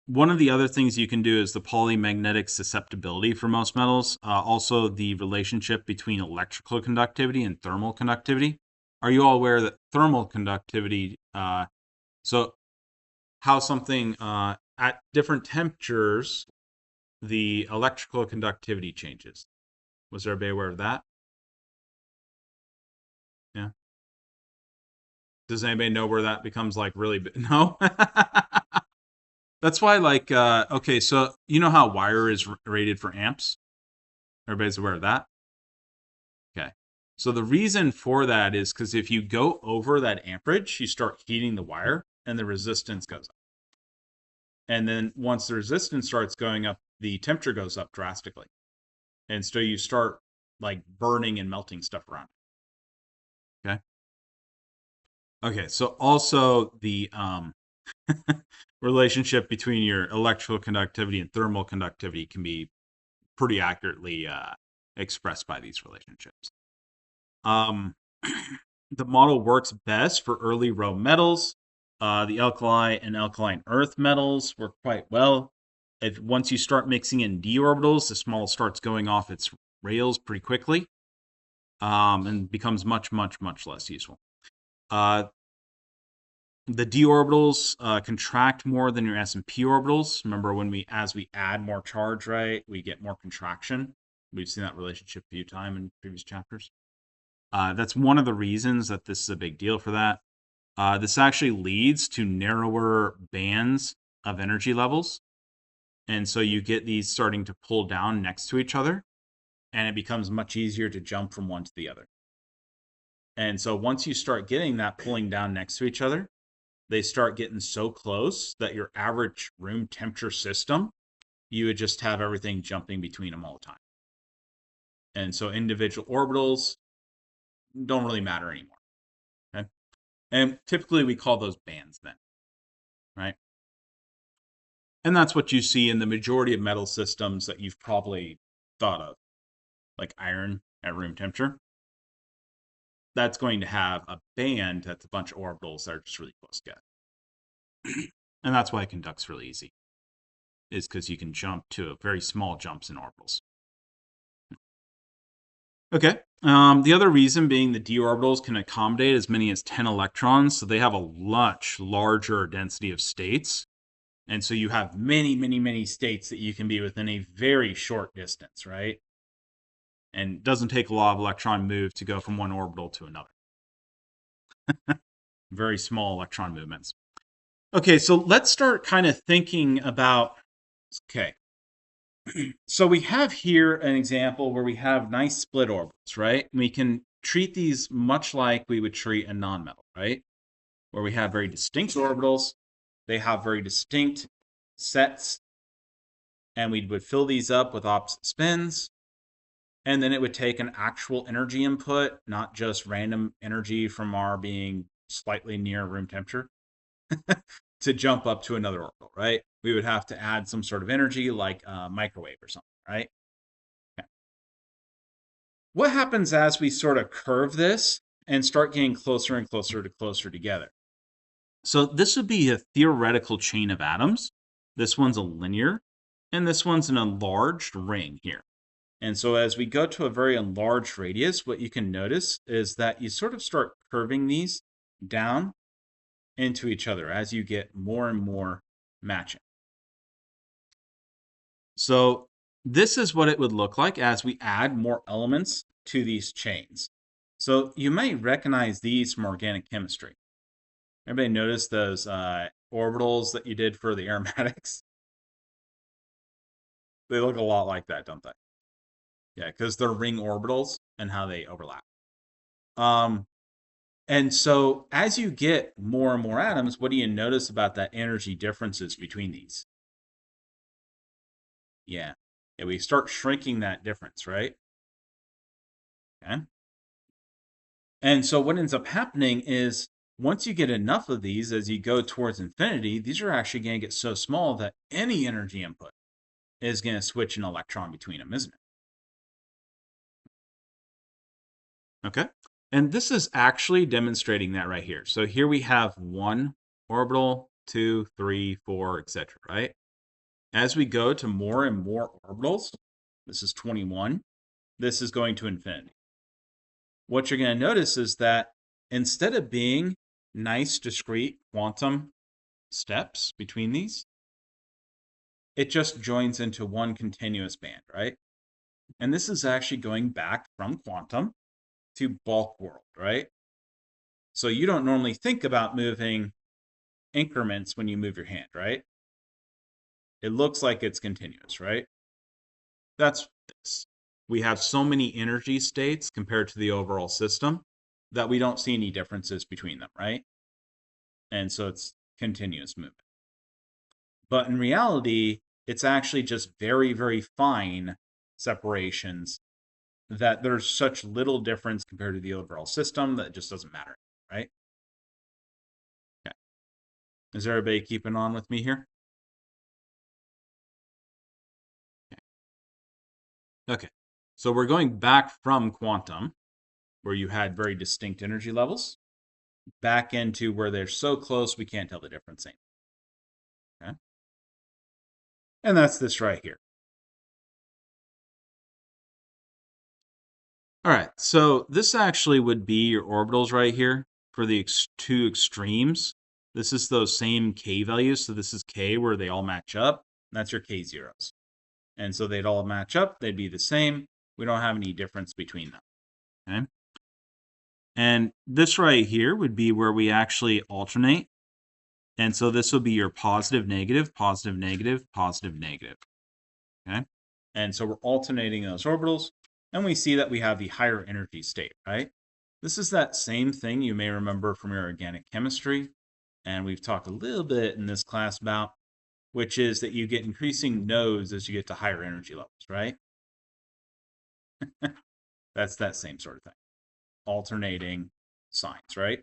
A: One of the other things you can do is the polymagnetic susceptibility for most metals. Also, the relationship between electrical conductivity and thermal conductivity. Are you all aware that thermal conductivity, so how something at different temperatures, the electrical conductivity changes? Was everybody aware of that? Yeah. Does anybody know where that becomes like really big? No? That's why, like, okay, so you know how wire is rated for amps? Everybody's aware of that? Okay. So the reason for that is because if you go over that amperage, you start heating the wire and the resistance goes up. And then once the resistance starts going up, the temperature goes up drastically. And so you start like burning and melting stuff around. Okay. Okay. So also the relationship between your electrical conductivity and thermal conductivity can be pretty accurately expressed by these relationships. The model works best for early row metals. The alkali and alkaline earth metals work quite well. If once you start mixing in d orbitals, this model starts going off its rails pretty quickly, and becomes much, much, much less useful. The d orbitals contract more than your s and p orbitals. Remember, as we add more charge, right, we get more contraction. We've seen that relationship a few times in previous chapters. That's one of the reasons that this is a big deal for that. This actually leads to narrower bands of energy levels. And so you get these starting to pull down next to each other, and it becomes much easier to jump from one to the other. And so once you start getting that pulling down next to each other, they start getting so close that your average room temperature system, you would just have everything jumping between them all the time. And so individual orbitals don't really matter anymore. Okay. And typically we call those bands then, right? And that's what you see in the majority of metal systems that you've probably thought of, like iron at room temperature. That's going to have a band that's a bunch of orbitals that are just really close together. And that's why it conducts really easy, is because you can jump to very small jumps in orbitals. Okay. The other reason being the d orbitals can accommodate as many as 10 electrons, so they have a much larger density of states. And so you have many, many, many states that you can be within a very short distance, right? And it doesn't take a lot of electron move to go from one orbital to another. Very small electron movements. Okay, so let's start kind of thinking about, okay. So we have here an example where we have nice split orbitals, right? We can treat these much like we would treat a nonmetal, right? where we have very distinct orbitals. They have very distinct sets, and we would fill these up with opposite spins. And then it would take an actual energy input, not just random energy from our being slightly near room temperature, to jump up to another orbital, right? We would have to add some sort of energy like a microwave or something, right? Okay. What happens as we sort of curve this and start getting closer and closer together? So this would be a theoretical chain of atoms. This one's a linear, and this one's an enlarged ring here. And so as we go to a very enlarged radius, what you can notice is that you sort of start curving these down into each other as you get more and more matching. So this is what it would look like as we add more elements to these chains. So you might recognize these from organic chemistry. Everybody notice those orbitals that you did for the aromatics? They look a lot like that, don't they? Yeah, because they're ring orbitals and how they overlap. And so as you get more and more atoms, what do you notice about that energy differences between these? Yeah. Yeah, we start shrinking that difference, right? Okay. And so what ends up happening is once you get enough of these as you go towards infinity, these are actually going to get so small that any energy input is going to switch an electron between them, isn't it? Okay. And this is actually demonstrating that right here. So here we have one orbital, 2, 3, 4, etc., right? As we go to more and more orbitals, this is 21, this is going to infinity. What you're going to notice is that instead of being nice, discrete quantum steps between these, it just joins into one continuous band, right? And this is actually going back from quantum to bulk world, right? So you don't normally think about moving increments when you move your hand, right? It looks like it's continuous, right? That's this. We have so many energy states compared to the overall system that we don't see any differences between them, right? And so it's continuous movement. But in reality, it's actually just very, very fine separations that there's such little difference compared to the overall system that it just doesn't matter, right? Okay. Is everybody keeping on with me here? Okay. So we're going back from quantum, where you had very distinct energy levels, back into where they're so close we can't tell the difference anymore. Okay. And that's this right here. All right, so this actually would be your orbitals right here for the two extremes. This is those same k values. So this is k where they all match up. That's your k zeros. And so they'd all match up. They'd be the same. We don't have any difference between them. Okay. And this right here would be where we actually alternate. And so this will be your positive, negative, positive, negative, positive, negative. Okay. And so we're alternating those orbitals. And we see that we have the higher energy state, right? This is that same thing you may remember from your organic chemistry. And we've talked a little bit in this class about, which is that you get increasing nodes as you get to higher energy levels, right? That's that same sort of thing. Alternating signs, right?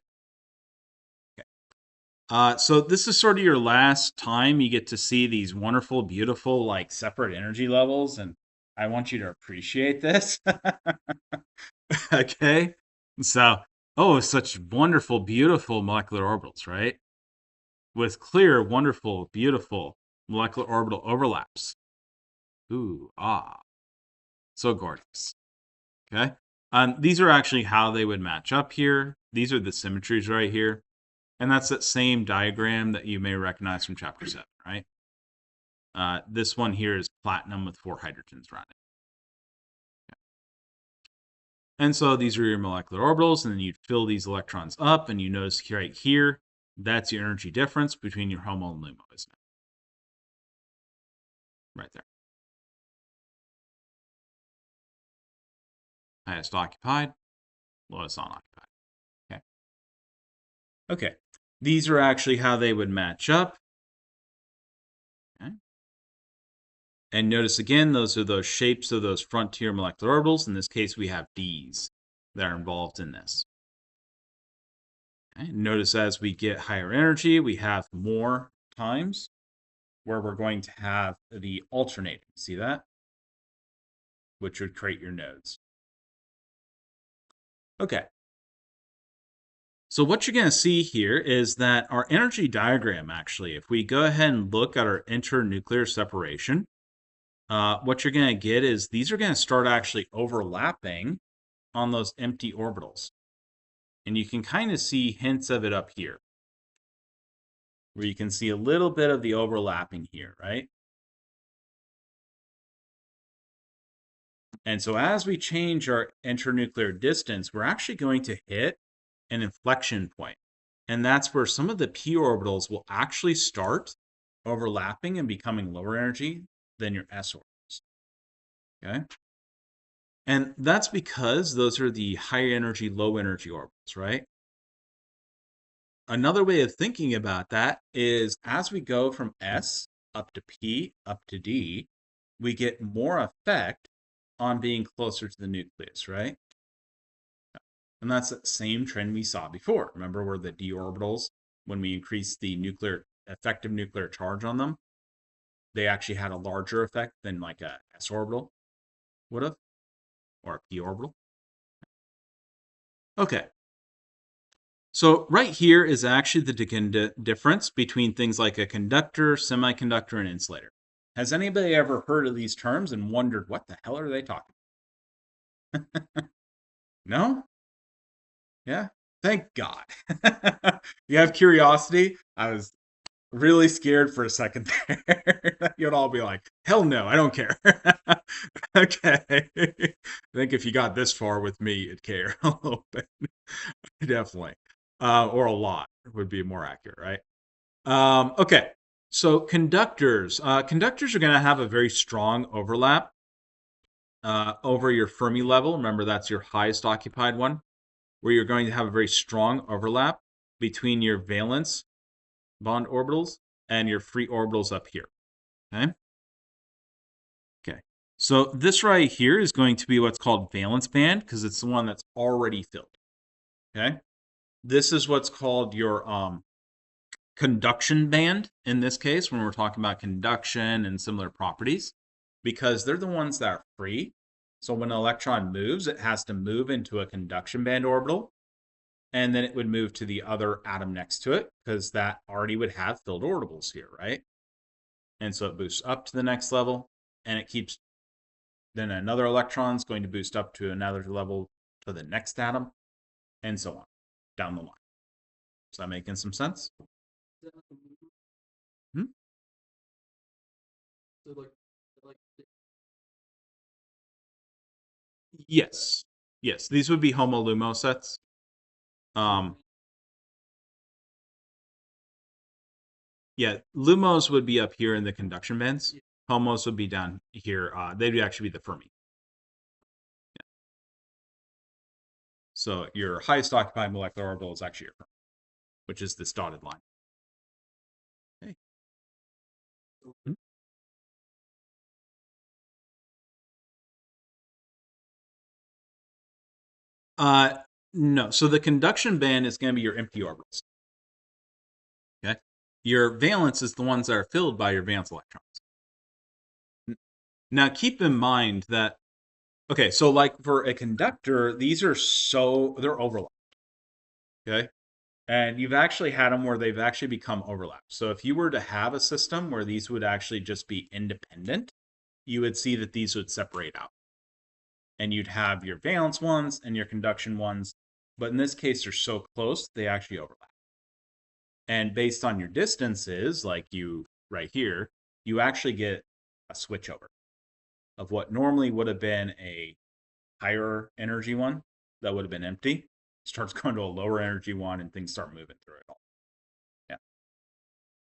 A: Okay. So this is sort of your last time you get to see these wonderful, beautiful, like separate energy levels. And I want you to appreciate this. Okay. So, oh, such wonderful, beautiful molecular orbitals, right? With clear, wonderful, beautiful molecular orbital overlaps. Ooh, ah, so gorgeous. Okay. These are actually how they would match up here. These are the symmetries right here. And that's that same diagram that you may recognize from chapter 7, right? This one here is platinum with 4 hydrogens around it. And so these are your molecular orbitals, and then you'd fill these electrons up, and you notice right here, that's your energy difference between your HOMO and LUMO, isn't it? Right there. Highest occupied, lowest unoccupied. Okay. Okay. These are actually how they would match up. Okay. And notice again, those are those shapes of those frontier molecular orbitals. In this case, we have Ds that are involved in this. Okay. Notice as we get higher energy, we have more times where we're going to have the alternating. See that? Which would create your nodes. Okay. So what you're going to see here is that our energy diagram, actually, if we go ahead and look at our internuclear separation, what you're going to get is these are going to start actually overlapping on those empty orbitals. And you can kind of see hints of it up here, where you can see a little bit of the overlapping here, right? And so as we change our internuclear distance, we're actually going to hit an inflection point. And that's where some of the p orbitals will actually start overlapping and becoming lower energy than your s orbitals. Okay? And that's because those are the high energy, low energy orbitals, right? Another way of thinking about that is as we go from S up to P up to D, we get more effect on being closer to the nucleus, right? And that's the same trend we saw before. Remember where the d orbitals, when we increased the effective nuclear charge on them, they actually had a larger effect than like a s orbital would have, or a p orbital. Okay. So right here is actually the difference between things like a conductor, semiconductor, and insulator. Has anybody ever heard of these terms and wondered what the hell are they talking about? No? Yeah? Thank God. You have curiosity? I was really scared for a second there. You'd all be like, hell no, I don't care. Okay. I think if you got this far with me, you'd care a little bit. Definitely. Or a lot would be more accurate, right? Okay. So conductors. Conductors are going to have a very strong overlap over your Fermi level. Remember, that's your highest occupied one, where you're going to have a very strong overlap between your valence bond orbitals and your free orbitals up here. Okay. Okay. So this right here is going to be what's called valence band because it's the one that's already filled. Okay. This is what's called your conduction band in this case when we're talking about conduction and similar properties because they're the ones that are free. So when an electron moves, it has to move into a conduction band orbital and then it would move to the other atom next to it because that already would have filled orbitals here, right? And so it boosts up to the next level and it keeps, then another electron is going to boost up to another level to the next atom and so on down the line. Is that making some sense? Hmm? Yes. Yes, these would be HOMO-LUMO sets. Yeah, LUMOs would be up here in the conduction bands. HOMOs would be down here. They would actually be the Fermi. Yeah. So your highest occupied molecular orbital is actually your Fermi, which is this dotted line. Okay. No. So the conduction band is going to be your empty orbitals. Okay. Your valence is the ones that are filled by your valence electrons. Now keep in mind that, okay, so like for a conductor, these are they're overlapped. Okay. And you've actually had them where they've actually become overlapped. So if you were to have a system where these would actually just be independent, you would see that these would separate out. And you'd have your valence ones and your conduction ones. But in this case, they're so close, they actually overlap. And based on your distances, like you right here, you actually get a switchover of what normally would have been a higher energy one that would have been empty, starts going to a lower energy one and things start moving through it all.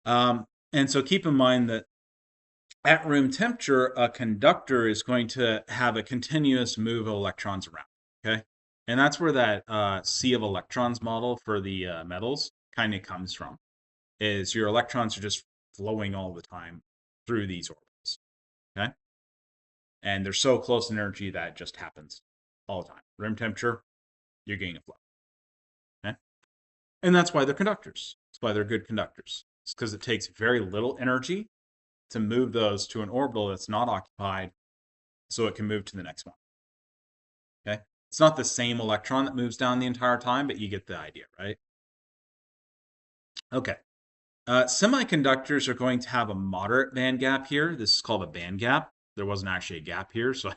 A: Yeah. And so keep in mind that at room temperature, a conductor is going to have a continuous move of electrons around. Okay. And that's where that sea of electrons model for the metals kind of comes from, is your electrons are just flowing all the time through these orbitals. Okay. And they're so close in energy that it just happens all the time. Room temperature, you're getting a flow. Okay. And that's why they're conductors. That's why they're good conductors. It's because it takes very little energy to move those to an orbital that's not occupied so it can move to the next one. Okay. It's not the same electron that moves down the entire time, but you get the idea, right? Okay. Semiconductors are going to have a moderate band gap here. This is called a band gap. There wasn't actually a gap here, so I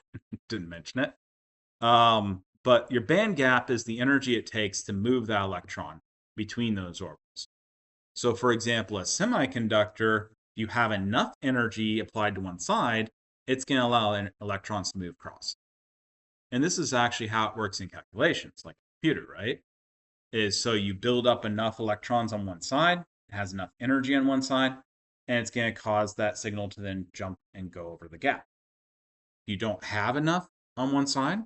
A: didn't mention it. But your band gap is the energy it takes to move that electron between those orbitals. So, for example, a semiconductor, you have enough energy applied to one side, it's going to allow electrons to move across. And this is actually how it works in calculations, like a computer, right? Is so you build up enough electrons on one side, it has enough energy on one side, and it's going to cause that signal to then jump and go over the gap. You don't have enough on one side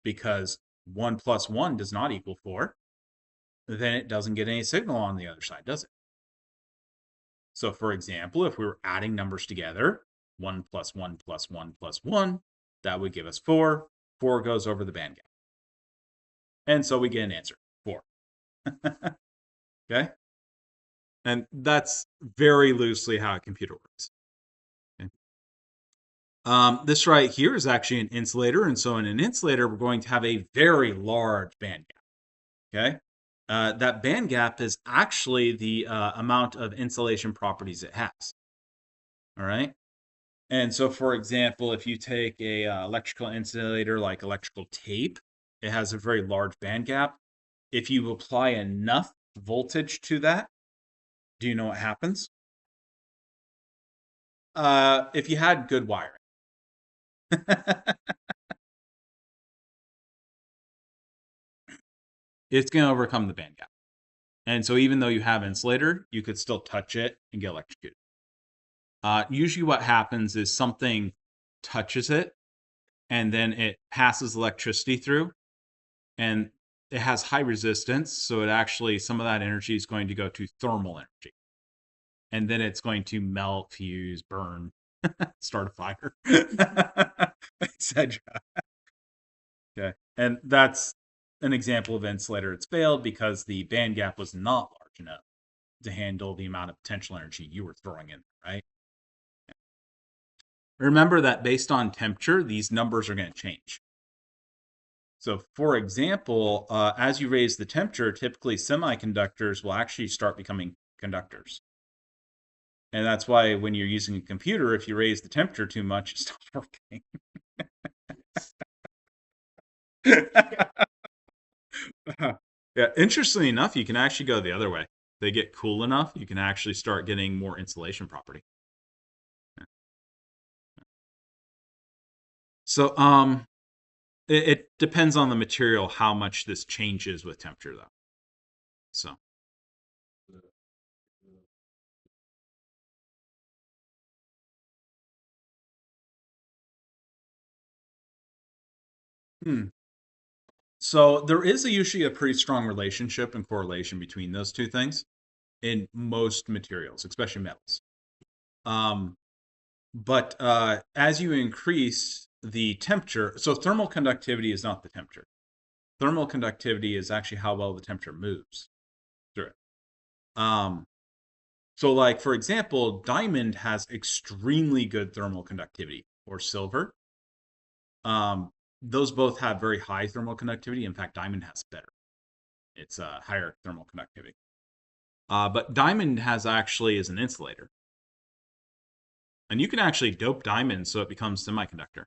A: because 1 plus 1 does not equal 4, then it doesn't get any signal on the other side, does it? So, for example, if we were adding numbers together, 1 plus 1 plus 1 plus 1, that would give us 4. 4 goes over the band gap. And so we get an answer, 4. Okay? And that's very loosely how a computer works. Okay? This right here is actually an insulator. And so in an insulator, we're going to have a very large band gap. Okay? That band gap is actually the amount of insulation properties it has. All right? And so, for example, if you take a electrical insulator like electrical tape, it has a very large band gap. If you apply enough voltage to that, do you know what happens? If you had good wiring. It's going to overcome the band gap. And so even though you have insulator, you could still touch it and get electrocuted. Usually what happens is something touches it and then it passes electricity through and it has high resistance. So it actually, some of that energy is going to go to thermal energy. And then it's going to melt, fuse, burn, start a fire, etc. Okay. And that's an example of insulator. It's failed because the band gap was not large enough to handle the amount of potential energy you were throwing in there, right? Remember that based on temperature, these numbers are going to change. So, for example, as you raise the temperature, typically semiconductors will actually start becoming conductors. And that's why when you're using a computer, if you raise the temperature too much, it stops working. Yeah, interestingly enough, you can actually go the other way. They get cool enough, you can actually start getting more insulation property. So, it depends on the material how much this changes with temperature, though. So, so there is usually a pretty strong relationship and correlation between those two things in most materials, especially metals. But as you increase the temperature, so thermal conductivity is not the temperature. Thermal conductivity is actually how well the temperature moves through it. So, like, for example, diamond has extremely good thermal conductivity, or silver. Those both have very high thermal conductivity. In fact, diamond has better. It's a higher thermal conductivity. But diamond has actually is an insulator. And you can actually dope diamond so it becomes semiconductor.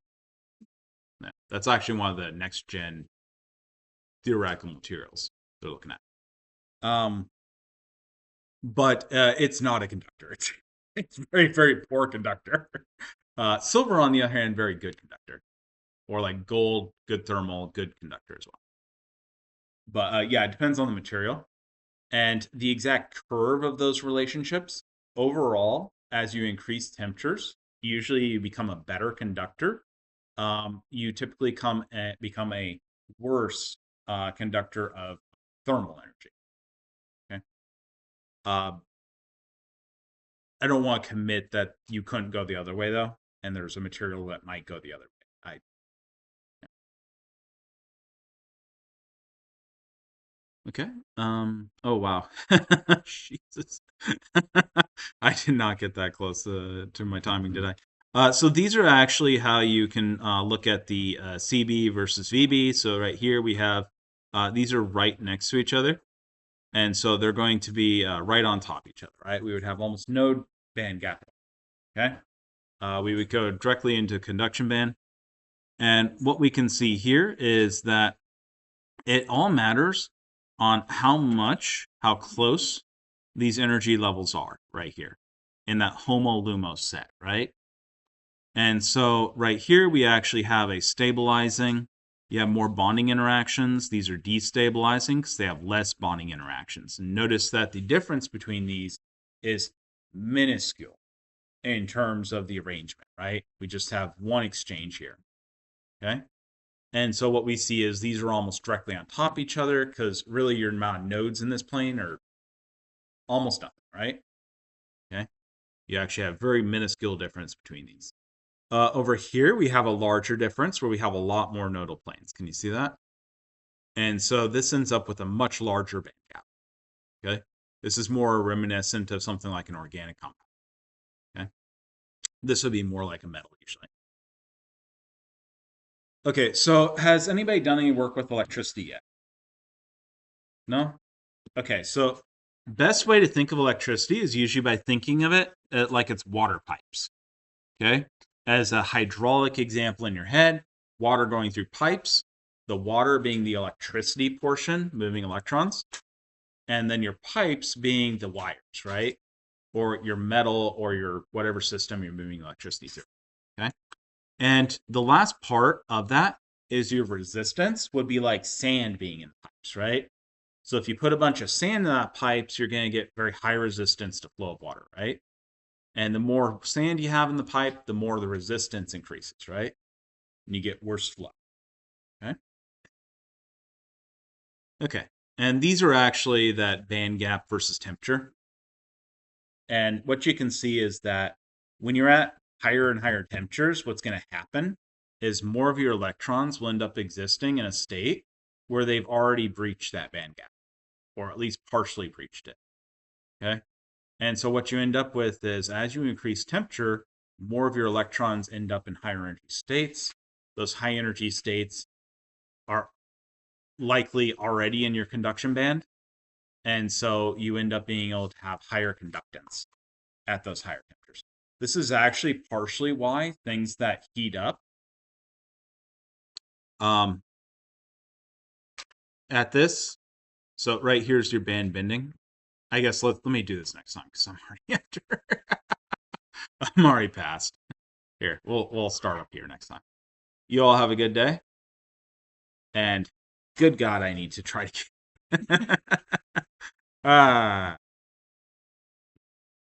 A: Yeah, that's actually one of the next gen theoretical materials they're looking at. But it's not a conductor. It's very, very poor conductor. Silver, on the other hand, very good conductor. Or like gold, good thermal, good conductor as well. But yeah, it depends on the material. And the exact curve of those relationships, overall, as you increase temperatures, usually you become a better conductor. You typically become a worse conductor of thermal energy. Okay. I don't want to commit that you couldn't go the other way though, and there's a material that might go the other way. Okay. Oh wow. Jesus. I did not get that close to my timing, did I? So these are actually how you can look at the CB versus VB. So right here we have these are right next to each other, and so they're going to be right on top of each other, right? We would have almost no band gap. Okay. We would go directly into conduction band, and what we can see here is that it all matters on how close these energy levels are right here in that homo-lumo set, right? And so right here, we actually have a stabilizing. You have more bonding interactions. These are destabilizing because they have less bonding interactions. And notice that the difference between these is minuscule in terms of the arrangement, right? We just have one exchange here, okay? And so what we see is these are almost directly on top of each other because really your amount of nodes in this plane are almost nothing, right? Okay. You actually have very minuscule difference between these. Over here, we have a larger difference where we have a lot more nodal planes. Can you see that? And so this ends up with a much larger band gap. Okay. This is more reminiscent of something like an organic compound. Okay. This would be more like a metal usually. Okay, so has anybody done any work with electricity yet? No? Okay, so best way to think of electricity is usually by thinking of it like it's water pipes. Okay? As a hydraulic example in your head, water going through pipes, the water being the electricity portion, moving electrons, and then your pipes being the wires, right? Or your metal or your whatever system you're moving electricity through. Okay? And the last part of that is your resistance would be like sand being in the pipes, right? So if you put a bunch of sand in that pipes, you're going to get very high resistance to flow of water, right? And the more sand you have in the pipe, the more the resistance increases, right? And you get worse flow. Okay. Okay. And these are actually that band gap versus temperature. And what you can see is that when you're at higher and higher temperatures, what's going to happen is more of your electrons will end up existing in a state where they've already breached that band gap, or at least partially breached it. Okay. And so what you end up with is as you increase temperature, more of your electrons end up in higher energy states. Those high energy states are likely already in your conduction band. And so you end up being able to have higher conductance at those higher temperatures. This is actually partially why things that heat up at this. So right here's your band bending. I guess let me do this next time because I'm already after. I'm already past. Here, we'll start up here next time. You all have a good day. And good God, I need to try to.